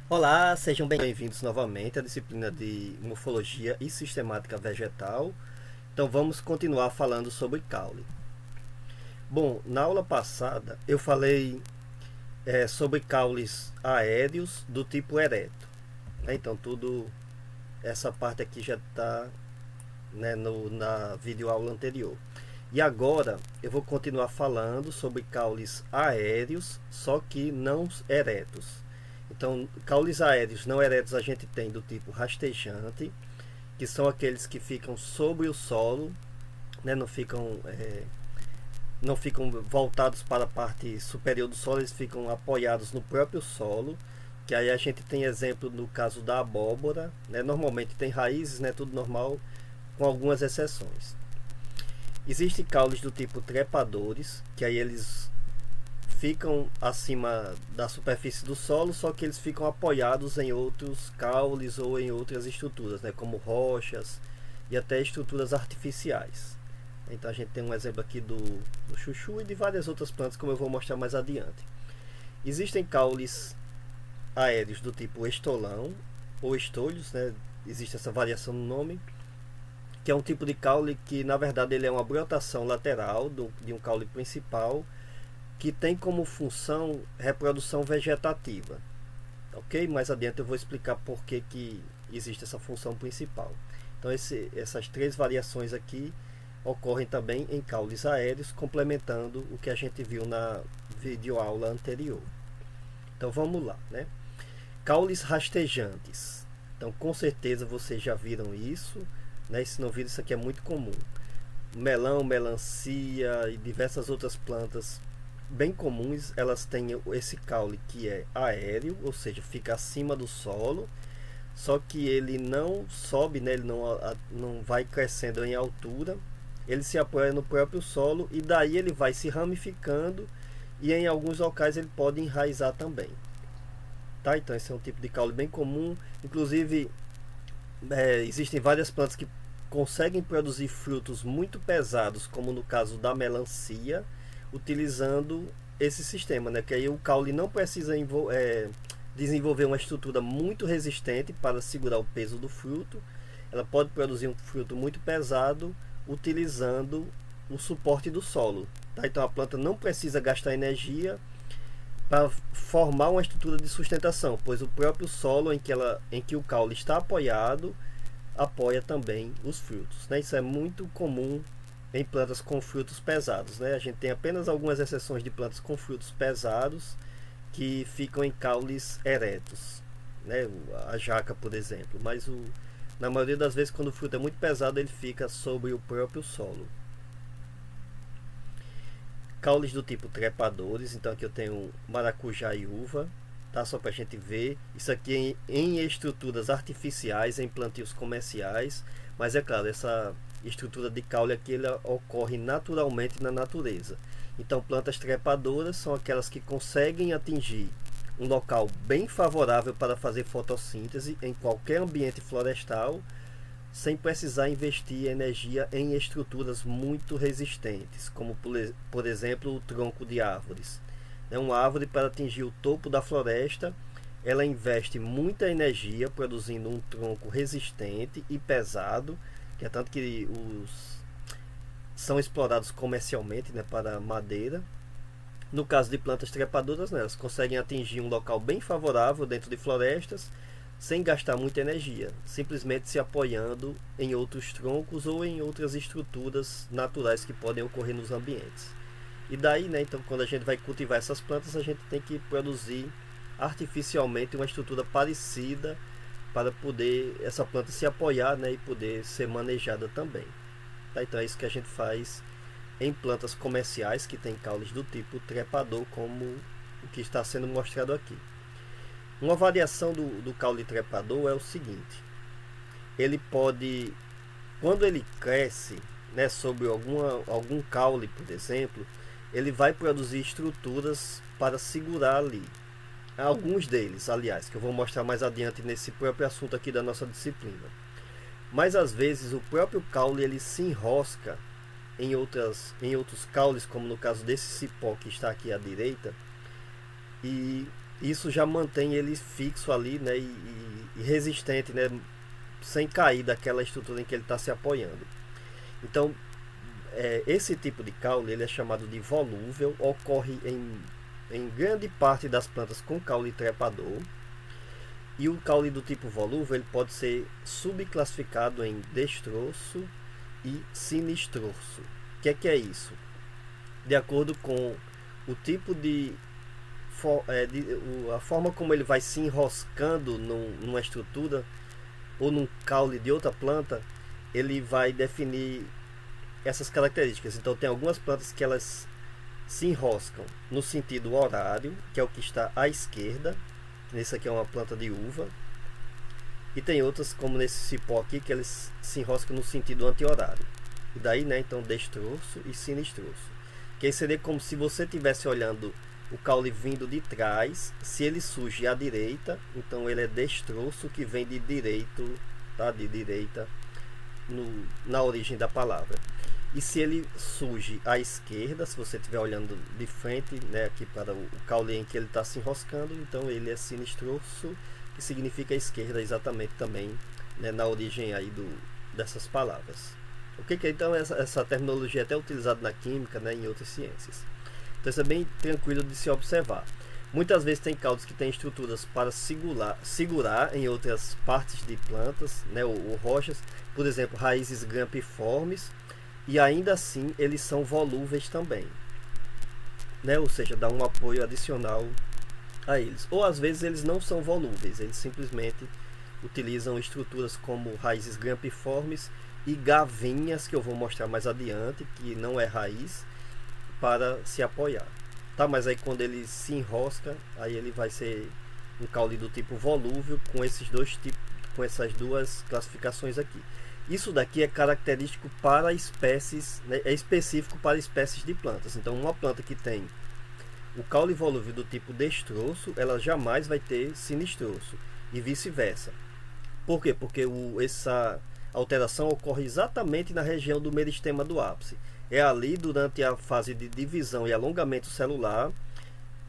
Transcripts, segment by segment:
Olá, sejam bem-vindos novamente à disciplina de Morfologia e Sistemática Vegetal. Então vamos continuar falando sobre caule. Bom, na aula passada eu falei sobre caules aéreos do tipo ereto. Então tudo essa parte aqui já está, né, na videoaula anterior. E agora eu vou continuar falando sobre caules aéreos, só que não eretos. Então, caules aéreos não eretos a gente tem do tipo rastejante, que são aqueles que ficam sobre o solo, né, não ficam voltados para a parte superior do solo, eles ficam apoiados no próprio solo. Que aí a gente tem exemplo no caso da abóbora, né, normalmente tem raízes, né, tudo normal, com algumas exceções. Existem caules do tipo trepadores, que aí eles ficam acima da superfície do solo, só que eles ficam apoiados em outros caules ou em outras estruturas, né, como rochas e até estruturas artificiais. Então a gente tem um exemplo aqui do chuchu e de várias outras plantas, como eu vou mostrar mais adiante. Existem caules aéreos do tipo estolão ou estolhos, né, existe essa variação no nome, que é um tipo de caule que na verdade ele é uma brotação lateral de um caule principal que tem como função reprodução vegetativa. Ok? Mais adiante eu vou explicar por que existe essa função principal. Então essas três variações aqui ocorrem também em caules aéreos, complementando o que a gente viu na videoaula anterior. Então vamos lá, né? Caules rastejantes. Então com certeza vocês já viram isso, né? E se não viram, isso aqui é muito comum. Melão, melancia e diversas outras plantas bem comuns, elas têm esse caule que é aéreo, ou seja, fica acima do solo, só que ele não sobe, né? Ele não vai crescendo em altura, ele se apoia no próprio solo e daí ele vai se ramificando e em alguns locais ele pode enraizar também. Tá? Então esse é um tipo de caule bem comum, inclusive existem várias plantas que conseguem produzir frutos muito pesados, como no caso da melancia, utilizando esse sistema, né? Que aí o caule não precisa desenvolver uma estrutura muito resistente para segurar o peso do fruto. Ela pode produzir um fruto muito pesado utilizando o suporte do solo. Tá? Então a planta não precisa gastar energia para formar uma estrutura de sustentação, pois o próprio solo em que o caule está apoiado apoia também os frutos. Né? Isso é muito comum em plantas com frutos pesados. Né? A gente tem apenas algumas exceções de plantas com frutos pesados que ficam em caules eretos. Né? A jaca, por exemplo. Mas na maioria das vezes, quando o fruto é muito pesado, ele fica sobre o próprio solo. Caules do tipo trepadores. Então aqui eu tenho maracujá e uva. Tá? Só para a gente ver. Isso aqui em estruturas artificiais, em plantios comerciais. Mas é claro, essa estrutura de caule aqui ela ocorre naturalmente na natureza. Então plantas trepadoras são aquelas que conseguem atingir um local bem favorável para fazer fotossíntese em qualquer ambiente florestal, sem precisar investir energia em estruturas muito resistentes, como por exemplo o tronco de árvores. Uma árvore, para atingir o topo da floresta, ela investe muita energia produzindo um tronco resistente e pesado, que é tanto que são explorados comercialmente, né, para madeira. No caso de plantas trepadoras, né, elas conseguem atingir um local bem favorável dentro de florestas, sem gastar muita energia, simplesmente se apoiando em outros troncos ou em outras estruturas naturais que podem ocorrer nos ambientes. E daí, né, então, quando a gente vai cultivar essas plantas, a gente tem que produzir artificialmente uma estrutura parecida para poder essa planta se apoiar, né, e poder ser manejada também. Tá? Então é isso que a gente faz em plantas comerciais que tem caules do tipo trepador, como o que está sendo mostrado aqui. Uma variação do caule trepador é o seguinte: ele pode, quando ele cresce, né, sobre algum caule, por exemplo, ele vai produzir estruturas para segurar ali. Alguns deles, aliás, que eu vou mostrar mais adiante nesse próprio assunto aqui da nossa disciplina. Mas às vezes o próprio caule ele se enrosca em outros caules, como no caso desse cipó que está aqui à direita, e isso já mantém ele fixo ali, né, e resistente, né, sem cair daquela estrutura em que ele está se apoiando. Então, esse tipo de caule ele é chamado de volúvel, ocorre em grande parte das plantas com caule trepador. E o caule do tipo volúvel ele pode ser subclassificado em destroço e sinistroço. O que é isso? De acordo com o tipo a forma como ele vai se enroscando numa estrutura ou num caule de outra planta, ele vai definir essas características. Então tem algumas plantas que elas se enroscam no sentido horário, que é o que está à esquerda. Nesse aqui é uma planta de uva. E tem outras, como nesse cipó aqui, que eles se enroscam no sentido anti-horário. E daí, né, então, destroço e sinistroço. Que aí seria como se você estivesse olhando o caule vindo de trás. Se ele surge à direita, então ele é destroço, que vem de direito, tá? De direita, na origem da palavra. E se ele surge à esquerda, se você estiver olhando de frente, né, aqui para o caule em que ele está se enroscando, então ele é sinistroso, que significa esquerda exatamente também, né, na origem aí dessas palavras. O que é então essa terminologia é até utilizada na química, né, em outras ciências. Então isso é bem tranquilo de se observar. Muitas vezes tem caules que têm estruturas para segurar em outras partes de plantas, né, ou rochas, por exemplo, raízes grampiformes, e ainda assim eles são volúveis também, né? Ou seja, dá um apoio adicional a eles. Ou às vezes eles não são volúveis, eles simplesmente utilizam estruturas como raízes grampiformes e gavinhas, que eu vou mostrar mais adiante, que não é raiz, para se apoiar. Tá, mas aí quando ele se enrosca, aí ele vai ser um caule do tipo volúvel com esses dois tipos, com essas duas classificações aqui. Isso daqui é característico para espécies, né, é específico para espécies de plantas. Então, uma planta que tem o caule volúvel do tipo destroço, ela jamais vai ter sinistroço e vice-versa. Por quê? Porque essa alteração ocorre exatamente na região do meristema do ápice. É ali, durante a fase de divisão e alongamento celular,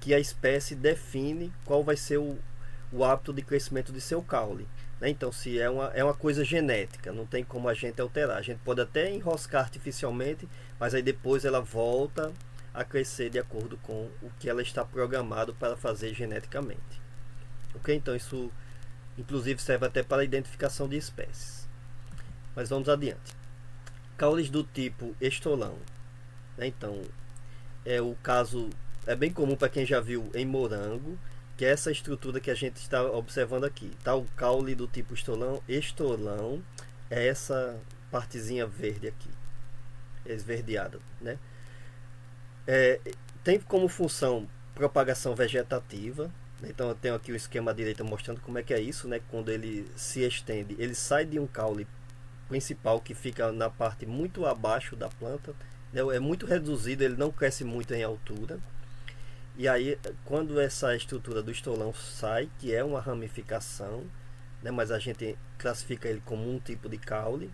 que a espécie define qual vai ser o hábito de crescimento de seu caule. Então, se é uma coisa genética, não tem como a gente alterar. A gente pode até enroscar artificialmente, mas aí depois ela volta a crescer de acordo com o que ela está programado para fazer geneticamente. Ok? Então, isso inclusive serve até para a identificação de espécies. Mas vamos adiante. Caules do tipo estolão. Então, o caso é bem comum para quem já viu em morango, que é essa estrutura que a gente está observando aqui. Tá? O caule do tipo estolão é essa partezinha verde aqui, esverdeada, né? Tem como função propagação vegetativa. Então eu tenho aqui o esquema à direita mostrando como é que é isso, né? Quando ele se estende, ele sai de um caule principal que fica na parte muito abaixo da planta, né? É muito reduzido, ele não cresce muito em altura. E aí, quando essa estrutura do estolão sai, que é uma ramificação, né, mas a gente classifica ele como um tipo de caule,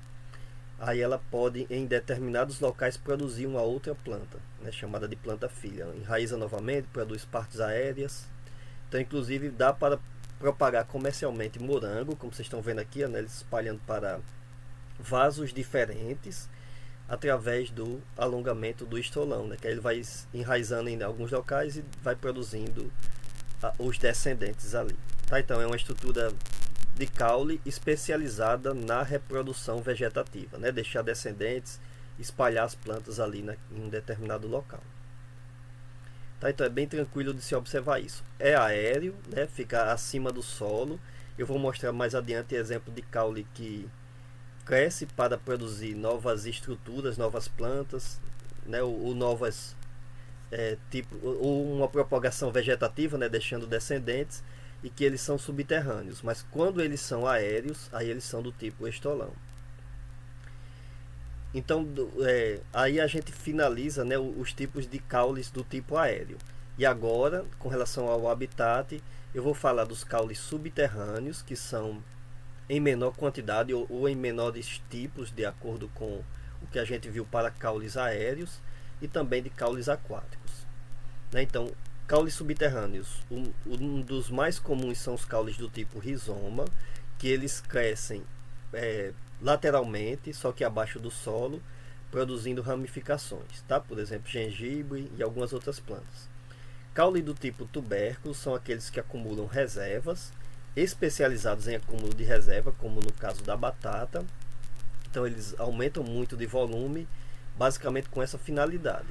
aí ela pode, em determinados locais, produzir uma outra planta, né, chamada de planta filha. Enraiza novamente, produz partes aéreas. Então, inclusive, dá para propagar comercialmente morango, como vocês estão vendo aqui, né, eles espalhando para vasos diferentes, através do alongamento do estolão, né? Que aí ele vai enraizando em alguns locais e vai produzindo os descendentes ali. Tá? Então é uma estrutura de caule especializada na reprodução vegetativa, né? Deixar descendentes, espalhar as plantas ali em um determinado local. Tá? Então é bem tranquilo de se observar isso. É aéreo, né? Fica acima do solo. Eu vou mostrar mais adiante exemplo de caule que cresce para produzir novas estruturas, novas plantas, né, ou novas ou uma propagação vegetativa, né, deixando descendentes, e que eles são subterrâneos, mas quando eles são aéreos, aí eles são do tipo estolão. Então aí a gente finaliza, né, os tipos de caules do tipo aéreo. E agora, com relação ao habitat, eu vou falar dos caules subterrâneos, que são em menor quantidade ou em menores tipos, de acordo com o que a gente viu para caules aéreos, e também de caules aquáticos. Né? Então, caules subterrâneos. Um dos mais comuns são os caules do tipo rizoma, que eles crescem lateralmente, só que abaixo do solo, produzindo ramificações, tá? Por exemplo, gengibre e algumas outras plantas. Caule do tipo tubérculo são aqueles que acumulam reservas, especializados em acúmulo de reserva, como no caso da batata. Então eles aumentam muito de volume, basicamente com essa finalidade.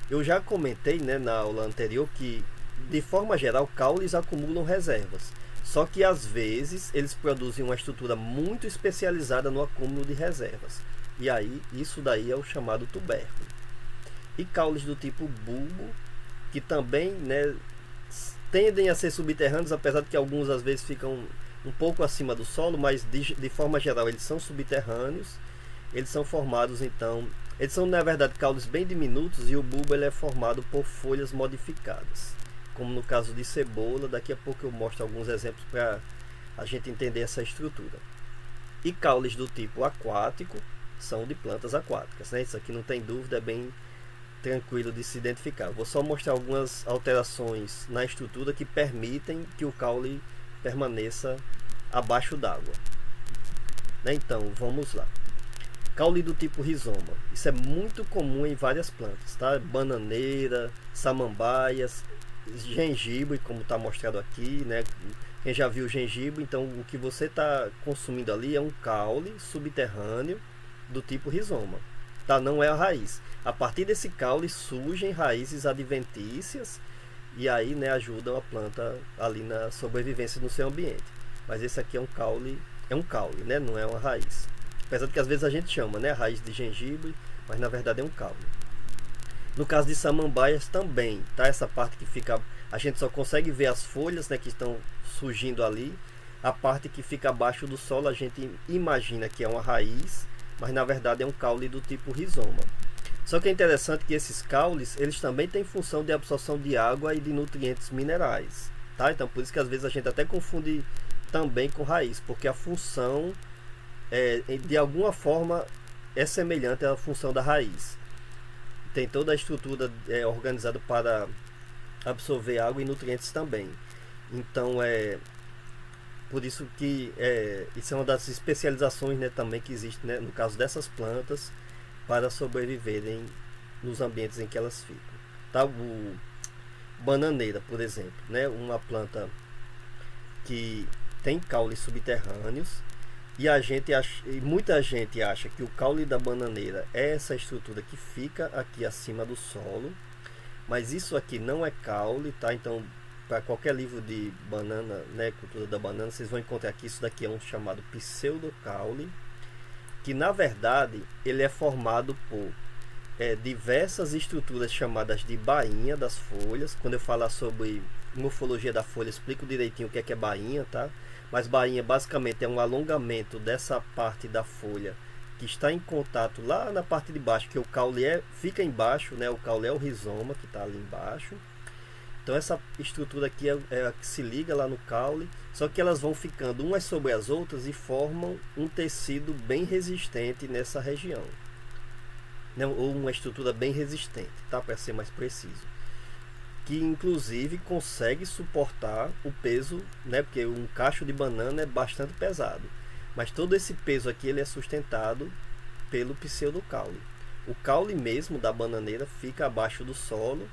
Eu já comentei, né, na aula anterior que, de forma geral, caules acumulam reservas. Só que às vezes eles produzem uma estrutura muito especializada no acúmulo de reservas. E aí, isso daí é o chamado tubérculo. E caules do tipo bulbo, que também, né, tendem a ser subterrâneos, apesar de que alguns às vezes ficam um pouco acima do solo, mas de forma geral eles são subterrâneos. Eles são formados, então, eles são na verdade caules bem diminutos, e o bulbo ele é formado por folhas modificadas, como no caso de cebola. Daqui a pouco eu mostro alguns exemplos para a gente entender essa estrutura. E caules do tipo aquático são de plantas aquáticas, né? Isso aqui não tem dúvida, é bem tranquilo de se identificar. Vou só mostrar algumas alterações na estrutura que permitem que o caule permaneça abaixo d'água, né? Então, vamos lá. Caule do tipo rizoma. Isso é muito comum em várias plantas, tá? Bananeira, samambaias, gengibre, como está mostrado aqui, né? Quem já viu gengibre, então o que você está consumindo ali é um caule subterrâneo do tipo rizoma, tá? Não é a raiz. A partir desse caule surgem raízes adventícias e aí, né, ajudam a planta ali na sobrevivência no seu ambiente. Mas esse aqui é um caule, né? Não é uma raiz. Apesar de que às vezes a gente chama, né, raiz de gengibre, mas na verdade é um caule. No caso de samambaias também, tá? Essa parte que fica, a gente só consegue ver as folhas, né, que estão surgindo ali. A parte que fica abaixo do solo a gente imagina que é uma raiz, mas na verdade é um caule do tipo rizoma. Só que é interessante que esses caules, eles também têm função de absorção de água e de nutrientes minerais, tá? Então por isso que às vezes a gente até confunde também com raiz, porque a função de alguma forma é semelhante à função da raiz. Tem toda a estrutura organizada para absorver água e nutrientes também. Então por isso que isso é uma das especializações, né, também que existe, né, no caso dessas plantas, para sobreviverem nos ambientes em que elas ficam, tá? O bananeira, por exemplo, né, uma planta que tem caules subterrâneos, e muita gente acha que o caule da bananeira é essa estrutura que fica aqui acima do solo, mas isso aqui não é caule, tá? Então, para qualquer livro de banana, né, cultura da banana, vocês vão encontrar que isso daqui é um chamado pseudocaule, que na verdade ele é formado por diversas estruturas chamadas de bainha das folhas. Quando eu falar sobre morfologia da folha, explico direitinho o que é bainha, tá? Mas bainha basicamente é um alongamento dessa parte da folha que está em contato lá na parte de baixo, que o caule fica embaixo, né? O caule é o rizoma que está ali embaixo. Então essa estrutura aqui é a que se liga lá no caule, só que elas vão ficando umas sobre as outras e formam um tecido bem resistente nessa região, né? Ou uma estrutura bem resistente, tá? Para ser mais preciso, que inclusive consegue suportar o peso, né? Porque um cacho de banana é bastante pesado, mas todo esse peso aqui ele é sustentado pelo pseudocaule. O caule mesmo da bananeira fica abaixo do solo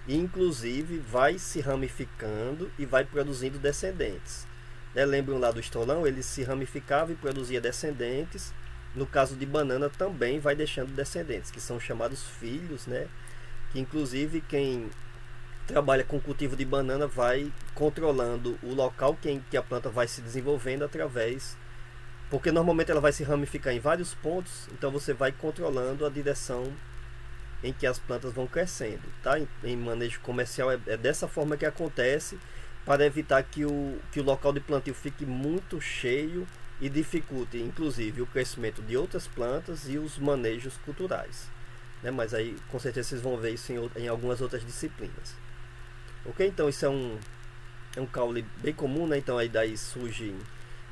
e inclusive vai se ramificando e vai produzindo descendentes, né? Lembram lá do estolão? Ele se ramificava e produzia descendentes. No caso de banana também vai deixando descendentes, que são chamados filhos, né? Que inclusive quem trabalha com cultivo de banana vai controlando o local que a planta vai se desenvolvendo através, porque normalmente ela vai se ramificar em vários pontos, então você vai controlando a direção em que as plantas vão crescendo, tá? Em manejo comercial é dessa forma que acontece, para evitar que o local de plantio fique muito cheio e dificulte inclusive o crescimento de outras plantas e os manejos culturais, né? Mas aí com certeza vocês vão ver isso em algumas outras disciplinas. Ok, então isso é um caule bem comum, né? Então aí daí surgem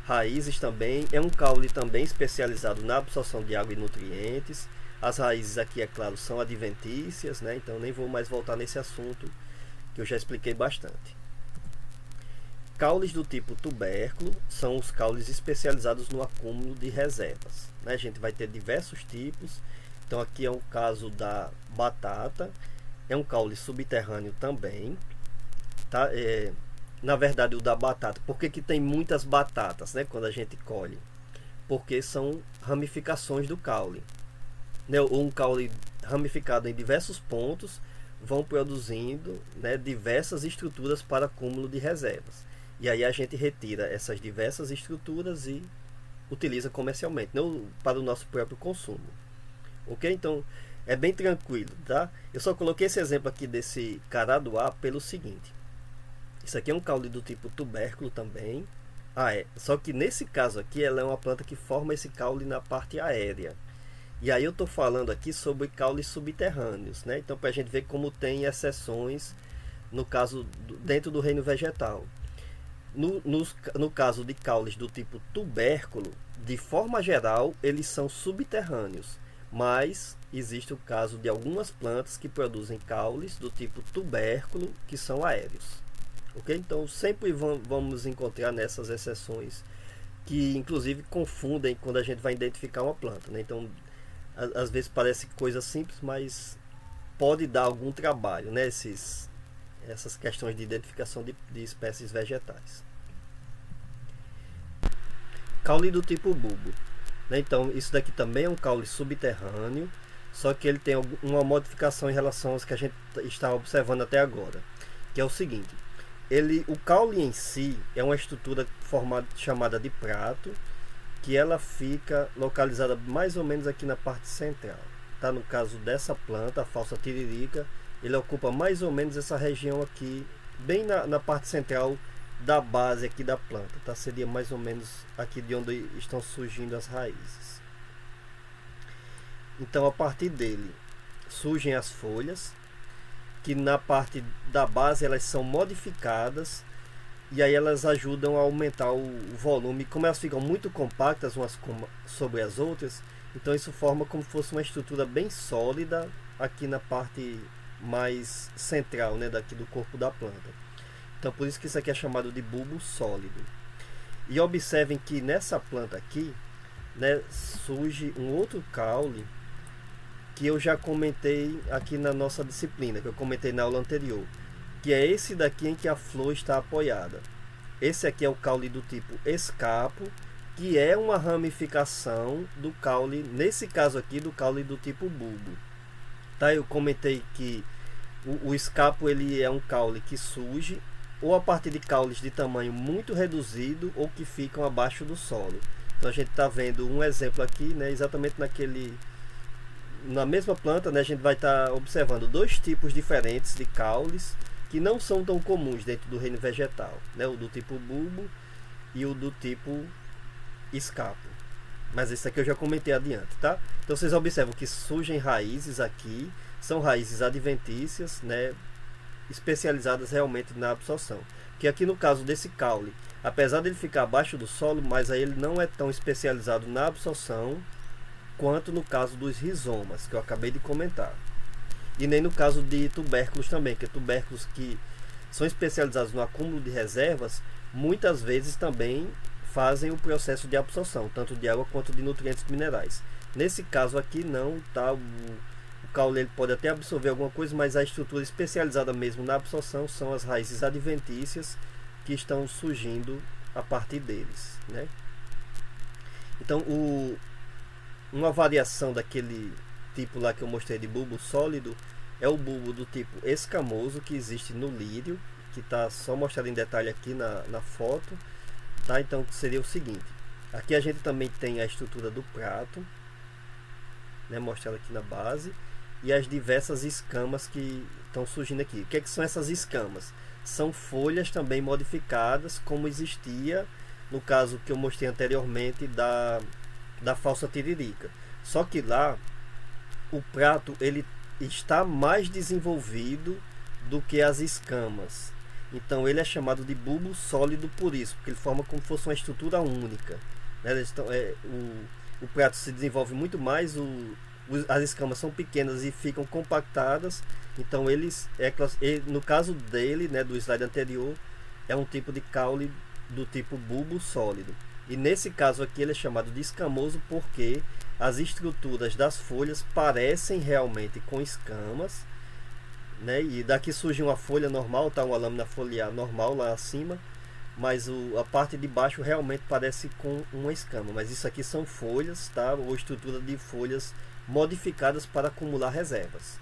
raízes também. É um caule também especializado na absorção de água e nutrientes. As raízes aqui, é claro, são adventícias, né? Então nem vou mais voltar nesse assunto, que eu já expliquei bastante. Caules do tipo tubérculo são os caules especializados no acúmulo de reservas, né? A gente vai ter diversos tipos. Então aqui é um caso da batata, é um caule subterrâneo também, tá? Na verdade, o da batata, por que tem muitas batatas, né, quando a gente colhe? Porque são ramificações do caule, né? Um caule ramificado em diversos pontos vão produzindo, né, diversas estruturas para acúmulo de reservas. E aí a gente retira essas diversas estruturas e utiliza comercialmente, não para o nosso próprio consumo. Ok? Então é bem tranquilo, tá? Eu só coloquei esse exemplo aqui desse caradoá pelo seguinte: isso aqui é um caule do tipo tubérculo também. Só que nesse caso aqui ela é uma planta que forma esse caule na parte aérea. E aí eu estou falando aqui sobre caules subterrâneos, né? Então para a gente ver como tem exceções no caso dentro do reino vegetal. No caso de caules do tipo tubérculo, de forma geral, eles são subterrâneos, mas existe o caso de algumas plantas que produzem caules do tipo tubérculo que são aéreos. Ok? Então sempre vamos encontrar nessas exceções que inclusive confundem quando a gente vai identificar uma planta, né? Então às vezes parece coisa simples, mas pode dar algum trabalho, né? Essas questões de identificação de espécies vegetais. Caule do tipo bulbo, né? Então isso daqui também é um caule subterrâneo, só que ele tem uma modificação em relação aos que a gente está observando até agora, que é o seguinte: o caule em si é uma estrutura chamada de prato, que ela fica localizada mais ou menos aqui na parte central, tá? No caso dessa planta, a falsa tiririca, ele ocupa mais ou menos essa região aqui, bem na parte central da base aqui da planta, tá? Seria mais ou menos aqui de onde estão surgindo as raízes. Então a partir dele surgem as folhas, que na parte da base elas são modificadas, e aí elas ajudam a aumentar o volume. Como elas ficam muito compactas umas sobre as outras, então isso forma como se fosse uma estrutura bem sólida aqui na parte mais central, né, daqui do corpo da planta. Então por isso que isso aqui é chamado de bulbo sólido. E observem que nessa planta aqui, né, surge um outro caule que eu já comentei aqui na nossa disciplina, que eu comentei na aula anterior, que é esse daqui em que a flor está apoiada. Esse aqui é o caule do tipo escapo, que é uma ramificação do caule, nesse caso aqui, do caule do tipo bulbo. Tá? Eu comentei que o escapo ele é um caule que surge ou a partir de caules de tamanho muito reduzido ou que ficam abaixo do solo. Então a gente está vendo um exemplo aqui, né, exatamente na mesma planta, né, a gente vai estar observando dois tipos diferentes de caules que não são tão comuns dentro do reino vegetal, né, o do tipo bulbo e o do tipo escapo. Mas esse aqui eu já comentei adiante, tá? Então vocês observam que surgem raízes aqui, são raízes adventícias, né, especializadas realmente na absorção. Que aqui no caso desse caule, apesar de ele ficar abaixo do solo, mas aí ele não é tão especializado na absorção quanto no caso dos rizomas, que eu acabei de comentar. E nem no caso de tubérculos também, que tubérculos que são especializados no acúmulo de reservas, muitas vezes também fazem o processo de absorção, tanto de água quanto de nutrientes minerais. Nesse caso aqui não, tá? O caule ele pode até absorver alguma coisa, mas a estrutura especializada mesmo na absorção são as raízes adventícias que estão surgindo a partir deles, né? Então uma variação daquele tipo lá que eu mostrei de bulbo sólido é o bulbo do tipo escamoso, que existe no lírio, que está só mostrado em detalhe aqui na foto, tá? Então seria o seguinte: aqui a gente também tem a estrutura do prato, né, mostrada aqui na base, e as diversas escamas que estão surgindo aqui. O que são essas escamas? São folhas também modificadas, como existia no caso que eu mostrei anteriormente da falsa tiririca. Só que lá o prato ele está mais desenvolvido do que as escamas. Então ele é chamado de bulbo sólido por isso, porque ele forma como se fosse uma estrutura única, né? O prato se desenvolve muito mais, o as escamas são pequenas e ficam compactadas. Então no caso dele, né, do slide anterior, é um tipo de caule do tipo bulbo sólido. E nesse caso aqui ele é chamado de escamoso porque as estruturas das folhas parecem realmente com escamas, né? E daqui surge uma folha normal, tá, uma lâmina foliar normal lá acima, mas a parte de baixo realmente parece com uma escama. Mas isso aqui são folhas, tá? Ou estrutura de folhas modificadas para acumular reservas,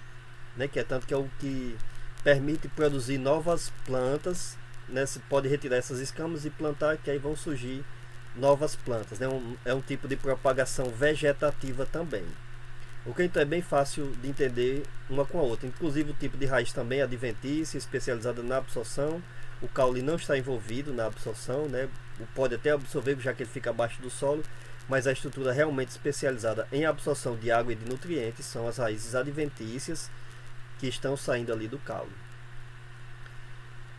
né? Que é tanto que é o que permite produzir novas plantas, né? Se pode retirar essas escamas e plantar, que aí vão surgir novas plantas, né? É um tipo de propagação vegetativa também. Ok? Então é bem fácil de entender uma com a outra. Inclusive o tipo de raiz também é adventícia, especializada na absorção. O caule não está envolvido na absorção, né? Pode até absorver, já que ele fica abaixo do solo, mas a estrutura realmente especializada em absorção de água e de nutrientes são as raízes adventícias que estão saindo ali do caule.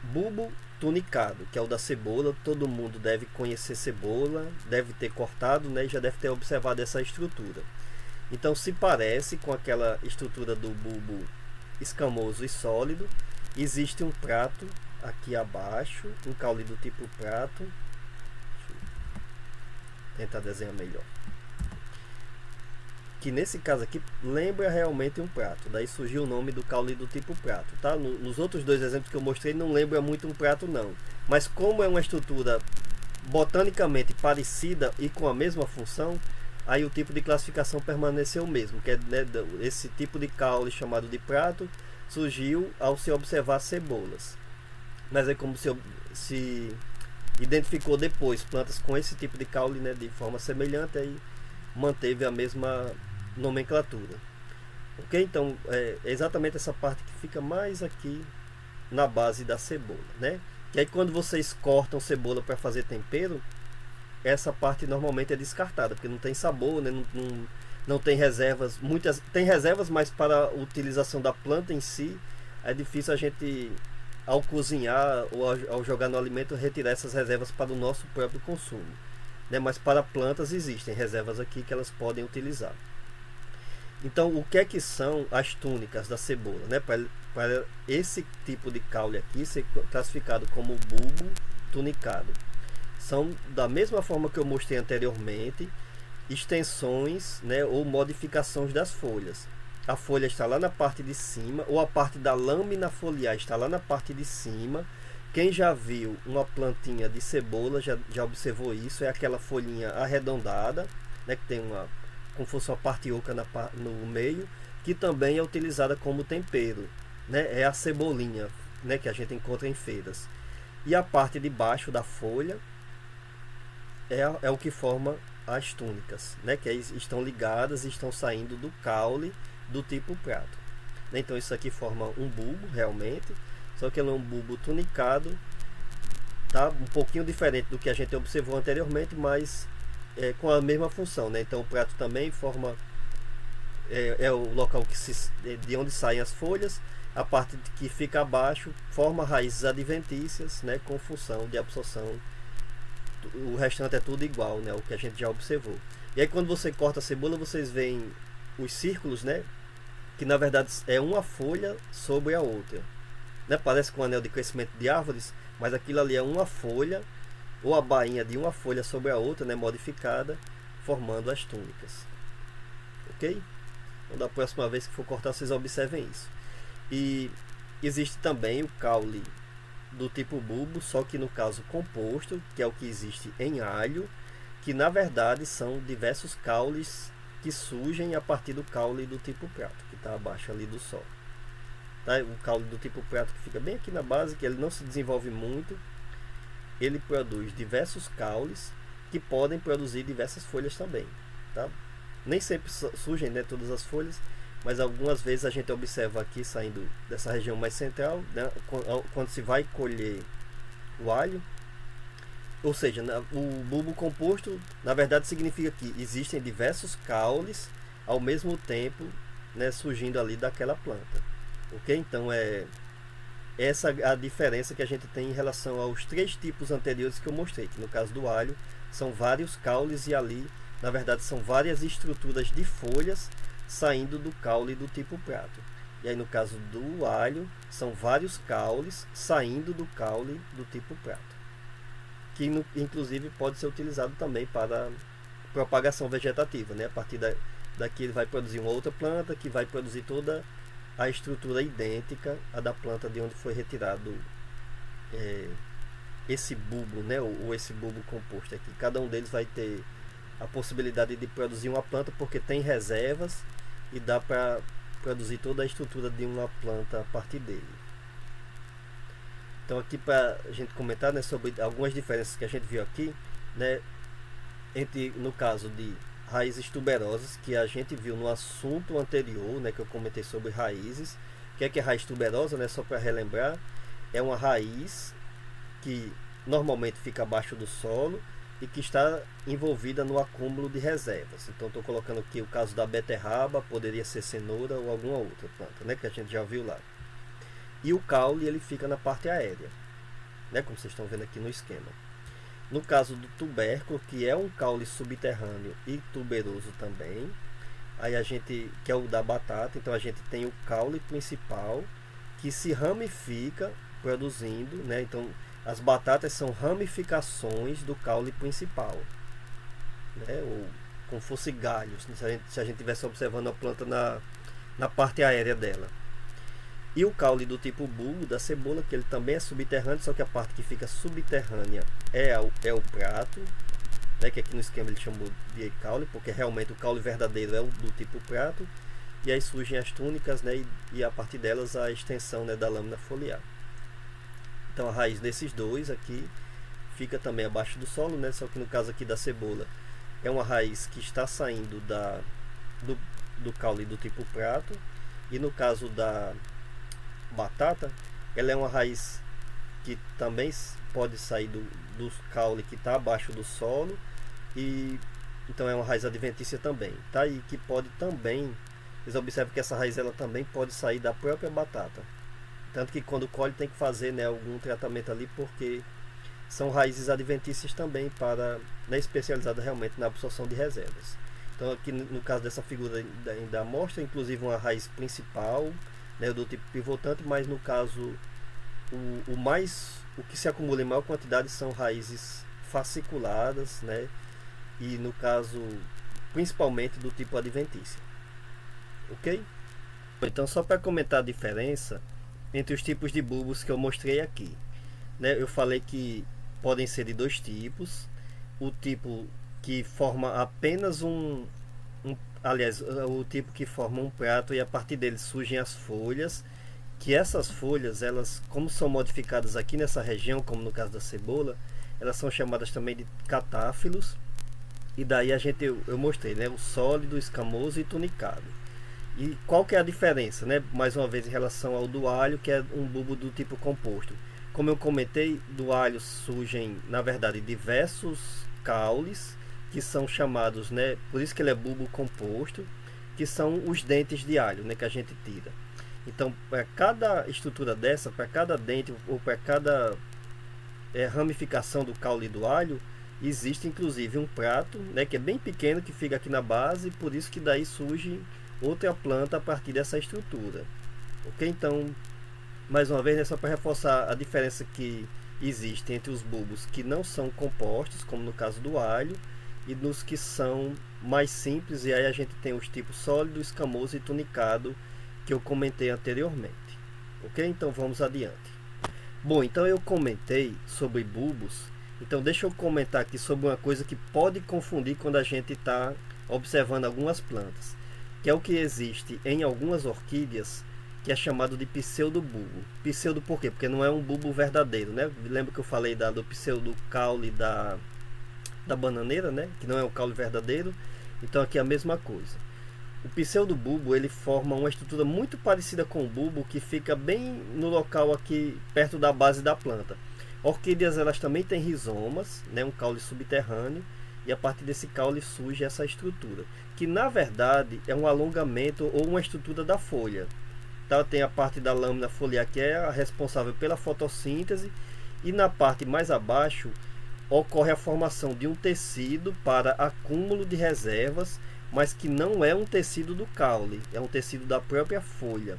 Bulbo tunicado, que é o da cebola. Todo mundo deve conhecer cebola, deve ter cortado, né? E já deve ter observado essa estrutura. Então se parece com aquela estrutura do bulbo escamoso e sólido. Existe um prato aqui abaixo, um caule do tipo prato. Deixa eu tentar desenhar melhor. Que nesse caso aqui lembra realmente um prato. Daí surgiu o nome do caule do tipo prato, tá? Nos outros dois exemplos que eu mostrei não lembra muito um prato não. Mas como é uma estrutura botanicamente parecida e com a mesma função, aí o tipo de classificação permaneceu o mesmo, que é, né, esse tipo de caule chamado de prato surgiu ao se observar cebolas. Mas é como se identificou depois plantas com esse tipo de caule, né, de forma semelhante, aí manteve a mesma nomenclatura. Ok? Então é exatamente essa parte que fica mais aqui na base da cebola, né? Que aí quando vocês cortam cebola para fazer tempero, essa parte normalmente é descartada, porque não tem sabor, né? Não tem reservas, muitas tem reservas, mas para a utilização da planta em si é difícil a gente, ao cozinhar ou ao jogar no alimento, retirar essas reservas para o nosso próprio consumo, né? Mas para plantas existem reservas aqui que elas podem utilizar. Então o que é que são as túnicas da cebola, né? Para esse tipo de caule aqui ser classificado como bulbo tunicado, são da mesma forma que eu mostrei anteriormente, extensões, né, ou modificações das folhas. A folha está lá na parte de cima, ou a parte da lâmina foliar está lá na parte de cima. Quem já viu uma plantinha de cebola já observou isso, é aquela folhinha arredondada, né, que tem como se fosse uma parte oca no meio, que também é utilizada como tempero, né, é a cebolinha, né, que a gente encontra em feiras. E a parte de baixo da folha é o que forma as túnicas, né, que estão ligadas e estão saindo do caule do tipo prato. Então isso aqui forma um bulbo realmente, só que ele é um bulbo tunicado, tá? Um pouquinho diferente do que a gente observou anteriormente, mas com a mesma função, né? Então o prato também forma é o local de onde saem as folhas. A parte que fica abaixo forma raízes adventícias, né? Com função de absorção. O restante é tudo igual, né? O que a gente já observou. E aí quando você corta a cebola, vocês veem os círculos, né? Que na verdade é uma folha sobre a outra, né? Parece com um anel de crescimento de árvores, mas aquilo ali é uma folha, ou a bainha de uma folha sobre a outra, né? Modificada, formando as túnicas. Ok? Então da próxima vez que for cortar, vocês observem isso. E existe também o caule do tipo bulbo, só que no caso composto, que é o que existe em alho, que na verdade são diversos caules que surgem a partir do caule do tipo prato, que está abaixo ali do solo. Tá? O caule do tipo prato, que fica bem aqui na base, que ele não se desenvolve muito, ele produz diversos caules que podem produzir diversas folhas também. Tá? Nem sempre surgem, né, todas as folhas, mas algumas vezes a gente observa aqui saindo dessa região mais central, né, quando se vai colher o alho. Ou seja, o bulbo composto na verdade significa que existem diversos caules ao mesmo tempo, né, surgindo ali daquela planta. Ok? Então essa a diferença que a gente tem em relação aos três tipos anteriores que eu mostrei, que no caso do alho são vários caules e ali na verdade são várias estruturas de folhas saindo do caule do tipo prato. E aí no caso do alho, são vários caules saindo do caule do tipo prato, que inclusive pode ser utilizado também para propagação vegetativa, né? A partir daqui ele vai produzir uma outra planta que vai produzir toda a estrutura idêntica à da planta de onde foi retirado esse bulbo, né? Ou esse bulbo composto aqui. Cada um deles vai ter a possibilidade de produzir uma planta porque tem reservas e dá para produzir toda a estrutura de uma planta a partir dele. Então aqui para a gente comentar, né, sobre algumas diferenças que a gente viu aqui, né, entre, no caso de raízes tuberosas, que a gente viu no assunto anterior, né, que eu comentei sobre raízes. O que é raiz tuberosa, né, só para relembrar, é uma raiz que normalmente fica abaixo do solo e que está envolvida no acúmulo de reservas. Então estou colocando aqui o caso da beterraba, poderia ser cenoura ou alguma outra planta, né, que a gente já viu lá. E o caule ele fica na parte aérea, né, como vocês estão vendo aqui no esquema. No caso do tubérculo, que é um caule subterrâneo e tuberoso também, aí a gente, que é o da batata, então a gente tem o caule principal que se ramifica produzindo, né, então as batatas são ramificações do caule principal, né? Ou como fosse galhos, se a gente estivesse observando a planta na parte aérea dela. E o caule do tipo bulbo da cebola, que ele também é subterrâneo, só que a parte que fica subterrânea é o prato, né? Que aqui no esquema ele chamou de caule, porque realmente o caule verdadeiro é o do tipo prato. E aí surgem as túnicas, né? E a partir delas a extensão, né, da lâmina foliar. Então a raiz desses dois aqui fica também abaixo do solo, né? Só que no caso aqui da cebola é uma raiz que está saindo do caule do tipo prato, e no caso da batata ela é uma raiz que também pode sair do caule que está abaixo do solo, e então é uma raiz adventícia também, tá? E que pode também, vocês observam que essa raiz ela também pode sair da própria batata. Tanto que quando colhe tem que fazer, né, algum tratamento ali, porque são raízes adventícias também, para, né, especializadas realmente na absorção de reservas. Então aqui no caso dessa figura ainda mostra inclusive uma raiz principal, né, do tipo pivotante, mas no caso o que se acumula em maior quantidade são raízes fasciculadas, né, e no caso principalmente do tipo adventícia. Ok? Então só para comentar a diferença entre os tipos de bulbos que eu mostrei aqui, né? Eu falei que podem ser de dois tipos: o tipo que forma apenas aliás, o tipo que forma um prato e a partir dele surgem as folhas, que essas folhas, elas, como são modificadas aqui nessa região, como no caso da cebola, elas são chamadas também de catáfilos. E daí eu mostrei, né, o sólido, escamoso e tunicado. E qual que é a diferença, né? Mais uma vez em relação ao do alho, que é um bulbo do tipo composto. Como eu comentei, do alho surgem, na verdade, diversos caules, que são chamados, né? Por isso que ele é bulbo composto, que são os dentes de alho, né? Que a gente tira. Então, para cada estrutura dessa, para cada dente ou para cada ramificação do caule do alho, existe inclusive um prato, né? Que é bem pequeno, que fica aqui na base, por isso que daí surge outra planta a partir dessa estrutura. Ok? Então, mais uma vez, é só para reforçar a diferença que existe entre os bulbos que não são compostos, como no caso do alho, e nos que são mais simples, e aí a gente tem os tipos sólido, escamoso e tunicado, que eu comentei anteriormente. Ok? Então vamos adiante. Bom, então eu comentei sobre bulbos, então deixa eu comentar aqui sobre uma coisa que pode confundir quando a gente está observando algumas plantas, que é o que existe em algumas orquídeas, que é chamado de pseudobulbo. Pseudo por quê? Porque não é um bulbo verdadeiro, né? Lembra que eu falei do pseudo caule da bananeira, né? Que não é um caule verdadeiro. Então aqui é a mesma coisa. O pseudobulbo ele forma uma estrutura muito parecida com o bulbo, que fica bem no local aqui perto da base da planta. Orquídeas elas também têm rizomas, né? Um caule subterrâneo, e a partir desse caule surge essa estrutura, que na verdade é um alongamento ou uma estrutura da folha. Então, tem a parte da lâmina foliar, que é a responsável pela fotossíntese, e na parte mais abaixo ocorre a formação de um tecido para acúmulo de reservas, mas que não é um tecido do caule, é um tecido da própria folha.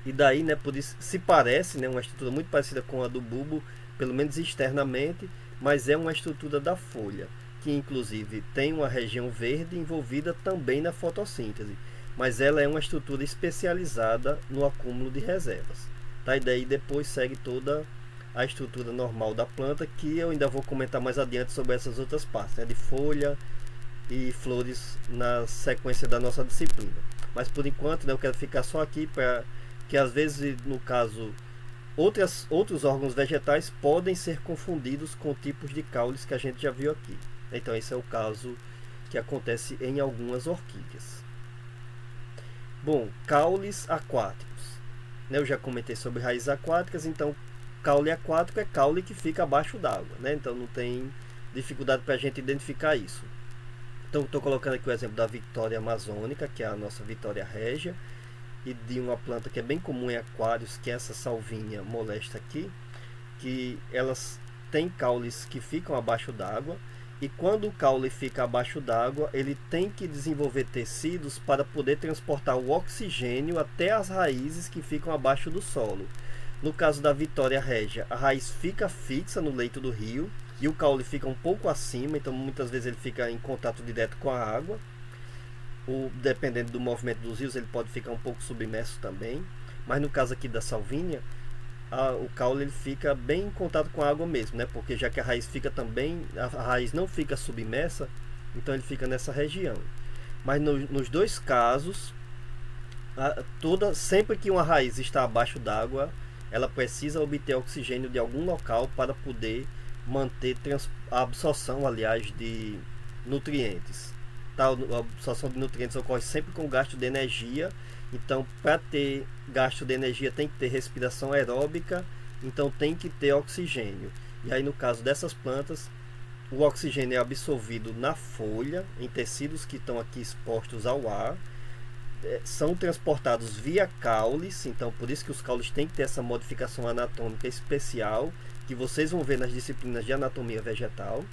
E daí, né, por isso se parece, né, uma estrutura muito parecida com a do bulbo, pelo menos externamente, mas é uma estrutura da folha, que inclusive tem uma região verde envolvida também na fotossíntese, mas ela é uma estrutura especializada no acúmulo de reservas. Tá? E daí depois segue toda a estrutura normal da planta, que eu ainda vou comentar mais adiante sobre essas outras partes, né, de folha e flores na sequência da nossa disciplina. Mas por enquanto, né, eu quero ficar só aqui para que às vezes, no caso, outros órgãos vegetais podem ser confundidos com tipos de caules que a gente já viu aqui. Então esse é o caso que acontece em algumas orquídeas. Bom, caules aquáticos. Eu já comentei sobre raízes aquáticas, então caule aquático é caule que fica abaixo d'água, né? Então não tem dificuldade para a gente identificar isso. Então estou colocando aqui o exemplo da Victoria amazônica, que é a nossa Victoria régia, e de uma planta que é bem comum em aquários, que é essa salvinha molesta aqui, que elas têm caules que ficam abaixo d'água, e quando o caule fica abaixo d'água, ele tem que desenvolver tecidos para poder transportar o oxigênio até as raízes que ficam abaixo do solo. No caso da Victoria régia, a raiz fica fixa no leito do rio, e o caule fica um pouco acima, então muitas vezes ele fica em contato direto com a água. Dependendo do movimento dos rios, ele pode ficar um pouco submerso também, mas no caso aqui da salvínia, o caule ele fica bem em contato com a água mesmo, né? Porque já que a raiz fica também, a raiz não fica submersa, então ele fica nessa região. Mas nos dois casos, sempre que uma raiz está abaixo d'água, ela precisa obter oxigênio de algum local para poder manter a absorção, aliás, de nutrientes. A absorção de nutrientes ocorre sempre com gasto de energia, então para ter gasto de energia tem que ter respiração aeróbica, então tem que ter oxigênio. E aí no caso dessas plantas, o oxigênio é absorvido na folha, em tecidos que estão aqui expostos ao ar, são transportados via caules, então por isso que os caules têm que ter essa modificação anatômica especial, que vocês vão ver nas disciplinas de anatomia vegetal,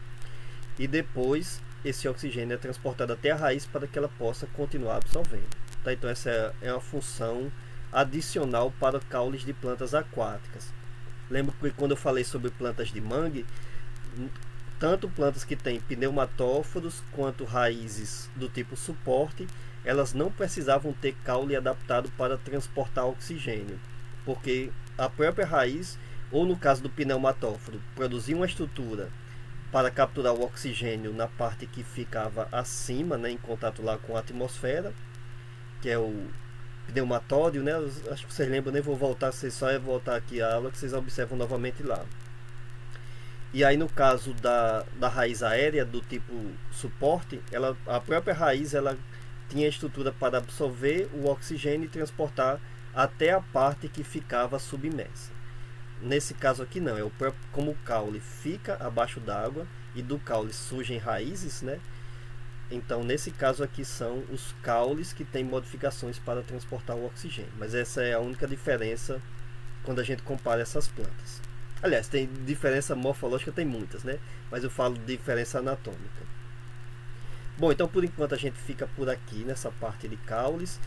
e depois esse oxigênio é transportado até a raiz para que ela possa continuar absorvendo. Tá? Então essa é uma função adicional para caules de plantas aquáticas. Lembro que quando eu falei sobre plantas de mangue, tanto plantas que têm pneumatóforos quanto raízes do tipo suporte, elas não precisavam ter caule adaptado para transportar oxigênio, porque a própria raiz, ou no caso do pneumatóforo, produzia uma estrutura para capturar o oxigênio na parte que ficava acima, né, em contato lá com a atmosfera, que é o pneumatório, né? Acho que vocês lembram, nem vou voltar, só é voltar aqui a aula que vocês observam novamente lá. E aí no caso da raiz aérea do tipo suporte, a própria raiz ela tinha estrutura para absorver o oxigênio e transportar até a parte que ficava submersa. Nesse caso aqui não, é o próprio, como o caule fica abaixo d'água e do caule surgem raízes, né? Então nesse caso aqui são os caules que têm modificações para transportar o oxigênio. Mas essa é a única diferença quando a gente compara essas plantas. Aliás, tem diferença morfológica, tem muitas, né? Mas eu falo de diferença anatômica. Bom, então por enquanto a gente fica por aqui nessa parte de caules.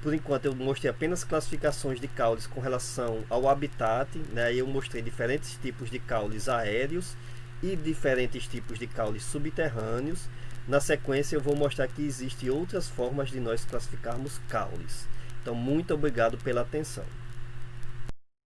Por enquanto eu mostrei apenas classificações de caules com relação ao habitat, né? Eu mostrei diferentes tipos de caules aéreos e diferentes tipos de caules subterrâneos. Na sequência eu vou mostrar que existem outras formas de nós classificarmos caules. Então muito obrigado pela atenção.